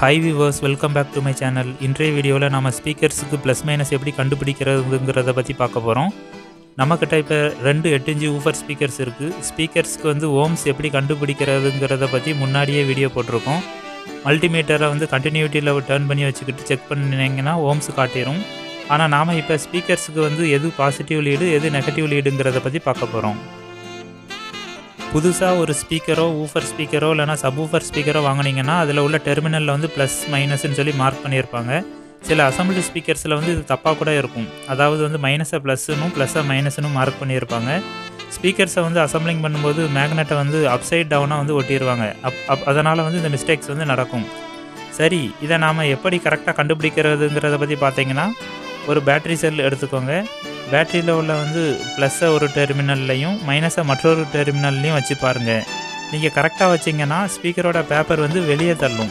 Hi viewers, welcome back to my channel. இன்றைய வீடியோவில் நம்ம ஸ்பீக்கர்ஸுக்கு ப்ளஸ் மைனஸ் எப்படி கண்டுபிடிக்கிறதுங்கிறத பற்றி பார்க்க போகிறோம். நம்மக்கிட்ட இப்போ 2 8" ஊஃபர் ஸ்பீக்கர்ஸ் இருக்குது. ஸ்பீக்கர்ஸ்க்கு வந்து ஓம்ஸ் எப்படி கண்டுபிடிக்கிறதுங்கிறத பற்றி முன்னாடியே வீடியோ போட்டிருக்கோம். மல்டிமீட்டரை வந்து கண்டினியூட்டியில் டர்ன் பண்ணி வச்சுக்கிட்டு செக் பண்ணிங்கன்னா ஓம்ஸ் காட்டிடும். ஆனால் நாம் இப்போ ஸ்பீக்கர்ஸுக்கு வந்து எது பாசிட்டிவ் லீடு எது நெகட்டிவ் லீடுங்கிறத பற்றி பார்க்க போகிறோம். புதுசாக ஒரு ஸ்பீக்கரோ ஊஃபர் ஸ்பீக்கரோ இல்லைனா சப் ஊஃபர் ஸ்பீக்கரோ வாங்கினீங்கன்னா அதில் உள்ள டெர்மினலில் வந்து ப்ளஸ் மைனஸ்ன்னு சொல்லி மார்க் பண்ணியிருப்பாங்க. சில அசம்பிளி ஸ்பீக்கர்ஸில் வந்து இது தப்பாக கூட இருக்கும். அதாவது வந்து மைனஸை ப்ளஸ்ஸுனும் ப்ளஸ்ஸை மைனஸ்னும் மார்க் பண்ணியிருப்பாங்க. ஸ்பீக்கர்ஸை வந்து அசம்பிளிங் பண்ணும்போது மேக்னெட்டை வந்து அப்சைட் டவுனாக வந்து ஒட்டிடுவாங்க. அதனால் வந்து இந்த மிஸ்டேக்ஸ் வந்து நடக்கும். சரி, இதை நாம் எப்படி கரெக்டாக கண்டுபிடிக்கிறதுங்கிறத பற்றி பார்த்தீங்கன்னா, ஒரு பேட்ரி செல் எடுத்துக்கோங்க. பேட்டரியில் உள்ள வந்து ப்ளஸ்ஸை ஒரு டெர்மினல்லையும் மைனஸை மற்றொரு டெர்மினல்லையும் வச்சு பாருங்கள். நீங்கள் கரெக்டாக வச்சிங்கன்னா ஸ்பீக்கரோட பேப்பர் வந்து வெளியே தள்ளும்.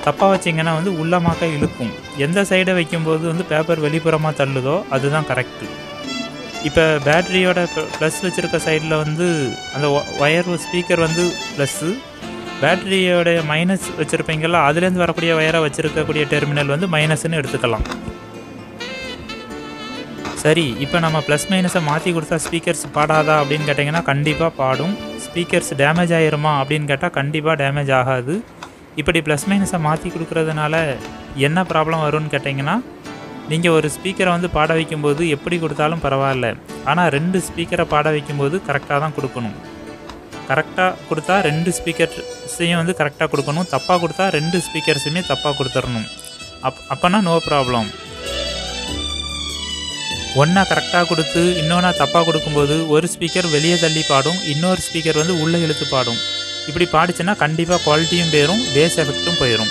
தப்பாக வச்சிங்கன்னா வந்து உள்ளமாக்க இழுக்கும். எந்த சைடை வைக்கும்போது வந்து பேப்பர் வெளிப்புறமாக தள்ளுதோ அதுதான் கரெக்டு. இப்போ பேட்டரியோட ப்ளஸ் வச்சுருக்க சைடில் வந்து அந்த ஒயர் ஸ்பீக்கர் வந்து ப்ளஸ்ஸு, பேட்டரியோட மைனஸ் வச்சுருப்பீங்களா அதுலேருந்து வரக்கூடிய ஒயரை வச்சுருக்கக்கூடிய டெர்மினல் வந்து மைனஸ்ன்னு எடுத்துக்கலாம். சரி, இப்போ நம்ம ப்ளஸ் மைனஸை மாற்றி கொடுத்தா ஸ்பீக்கர்ஸ் பாடாதா அப்படின்னு கேட்டிங்கன்னா கண்டிப்பாக பாடும். ஸ்பீக்கர்ஸ் டேமேஜ் ஆகிருமா அப்படின்னு கேட்டால் கண்டிப்பாக டேமேஜ் ஆகாது. இப்படி ப்ளஸ் மைனஸை மாற்றி கொடுக்குறதுனால என்ன ப்ராப்ளம் வரும்னு கேட்டிங்கன்னா, நீங்கள் ஒரு ஸ்பீக்கரை வந்து பாட வைக்கும்போது எப்படி கொடுத்தாலும் பரவாயில்ல, ஆனால் 2 ஸ்பீக்கரை பாட வைக்கும்போது கரெக்டாக தான் கொடுக்கணும். கரெக்டாக கொடுத்தா 2 ஸ்பீக்கர்ஸையும் வந்து கரெக்டாக கொடுக்கணும். தப்பாக கொடுத்தா 2 ஸ்பீக்கர்ஸுமே தப்பாக கொடுத்துடணும். அப்போனா நோ ப்ராப்ளம். ஒன்றா கரெக்டாக கொடுத்து இன்னொன்னா தப்பாக கொடுக்கும்போது ஒரு ஸ்பீக்கர் வெளியே தள்ளி பாடும், இன்னொரு ஸ்பீக்கர் வந்து உள்ளே இழுத்து பாடும். இப்படி பாடிச்சுன்னா கண்டிப்பாக குவாலிட்டியும் போயிடும், பேஸ் எஃபெக்ட்டும் போயிடும்.